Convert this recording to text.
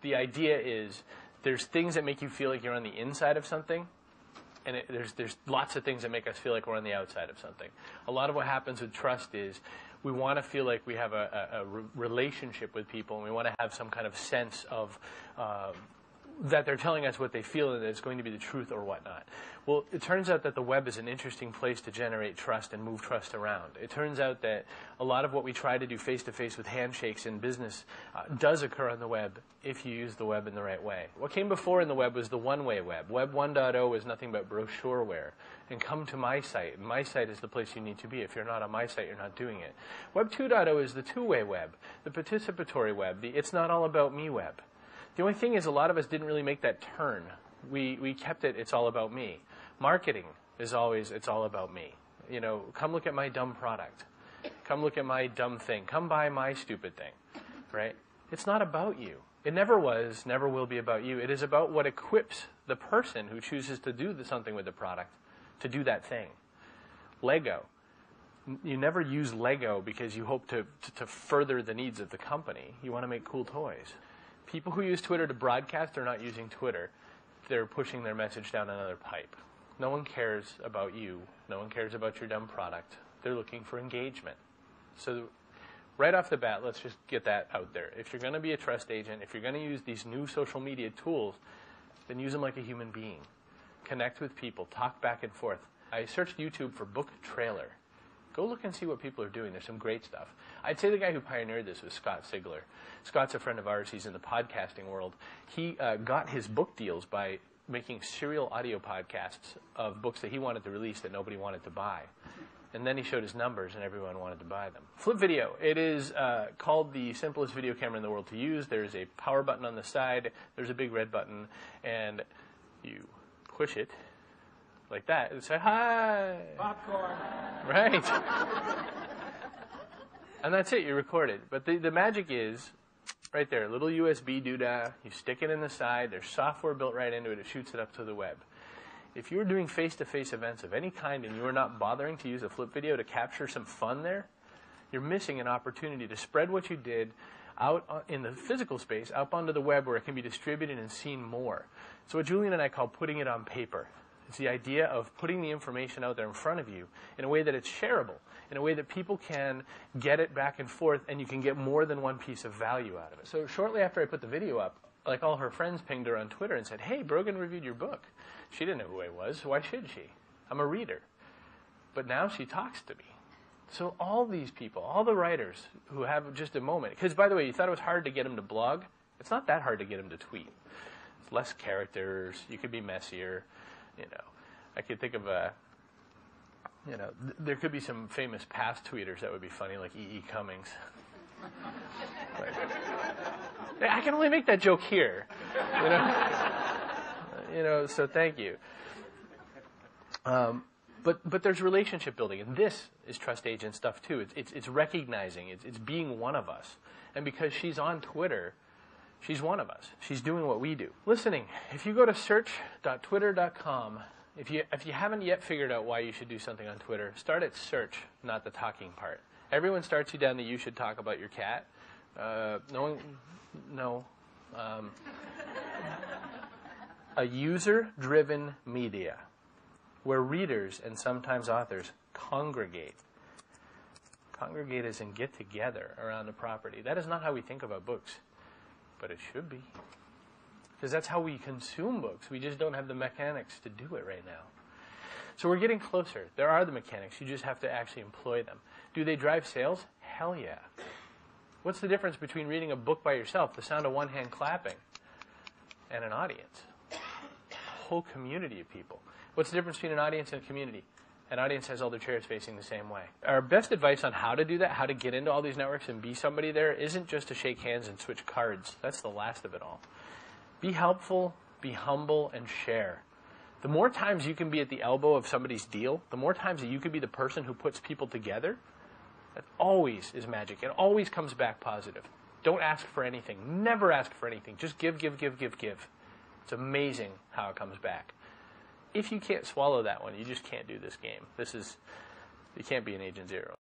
the idea is there's things that make you feel like you're on the inside of something, and there's lots of things that make us feel like we're on the outside of something. A lot of what happens with trust is we want to feel like we have a relationship with people, and we want to have some kind of sense of that they're telling us what they feel and that it's going to be the truth or whatnot. Well, it turns out that the web is an interesting place to generate trust and move trust around. It turns out that a lot of what we try to do face-to-face with handshakes in business does occur on the web if you use the web in the right way. What came before in the web was the one-way web. Web 1.0 was nothing but brochureware. And come to my site. My site is the place you need to be. If you're not on my site, you're not doing it. Web 2.0 is the two-way web, the participatory web, the it's not all about me web. The only thing is a lot of us didn't really make that turn. We kept it, it's all about me. Marketing is always, it's all about me. You know, come look at my dumb product. Come look at my dumb thing. Come buy my stupid thing, right? It's not about you. It never was, never will be about you. It is about what equips the person who chooses to do something with the product to do that thing. Lego. You never use Lego because you hope to further the needs of the company. You want to make cool toys. People who use Twitter to broadcast are not using Twitter. They're pushing their message down another pipe. No one cares about you. No one cares about your dumb product. They're looking for engagement. So right off the bat, let's just get that out there. If you're going to be a trust agent, if you're going to use these new social media tools, then use them like a human being. Connect with people. Talk back and forth. I searched YouTube for book trailer. Go look and see what people are doing. There's some great stuff. I'd say the guy who pioneered this was Scott Sigler. Scott's a friend of ours. He's in the podcasting world. He got his book deals by making serial audio podcasts of books that he wanted to release that nobody wanted to buy. And then he showed his numbers, and everyone wanted to buy them. Flip video. It is called the simplest video camera in the world to use. There's a power button on the side. There's a big red button. And you push it like that and say, hi. Popcorn. Right. And that's it. You record it. But the magic is, right there, a little USB doodah. You stick it in the side. There's software built right into it. It shoots it up to the web. If you're doing face-to-face events of any kind and you are not bothering to use a flip video to capture some fun there, you're missing an opportunity to spread what you did out in the physical space, up onto the web where it can be distributed and seen more. So what Julian and I call putting it on paper. It's the idea of putting the information out there in front of you in a way that it's shareable, in a way that people can get it back and forth, and you can get more than one piece of value out of it. So shortly after I put the video up, like all her friends pinged her on Twitter and said, hey, Brogan reviewed your book. She didn't know who I was. Why should she? I'm a reader. But now she talks to me. So all these people, all the writers who have just a moment, because by the way, you thought it was hard to get them to blog. It's not that hard to get them to tweet. It's less characters. You could be messier. You know, I could think of there could be some famous past tweeters that would be funny, like E.E. Cummings. But, I can only make that joke here. So thank you. But there's relationship building, and this is trust agent stuff too. It's recognizing, it's being one of us. And because she's on Twitter, she's one of us. She's doing what we do. Listening. If you go to search.twitter.com, if you haven't yet figured out why you should do something on Twitter, start at search, not the talking part. Everyone starts you down that you should talk about your cat. No. A user-driven media where readers and sometimes authors congregate. Congregate as in get together around a property. That is not how we think about books. But it should be. Because that's how we consume books. We just don't have the mechanics to do it right now. So we're getting closer. There are the mechanics. You just have to actually employ them. Do they drive sales? Hell yeah. What's the difference between reading a book by yourself, the sound of one hand clapping, and an audience? A whole community of people. What's the difference between an audience and a community? An audience has all their chairs facing the same way. Our best advice on how to do that, how to get into all these networks and be somebody there, isn't just to shake hands and switch cards. That's the last of it all. Be helpful, be humble, and share. The more times you can be at the elbow of somebody's deal, the more times that you can be the person who puts people together, that always is magic. It always comes back positive. Don't ask for anything. Never ask for anything. Just give, give, give, give, give. It's amazing how it comes back. If you can't swallow that one, you just can't do this game. You can't be an Agent Zero.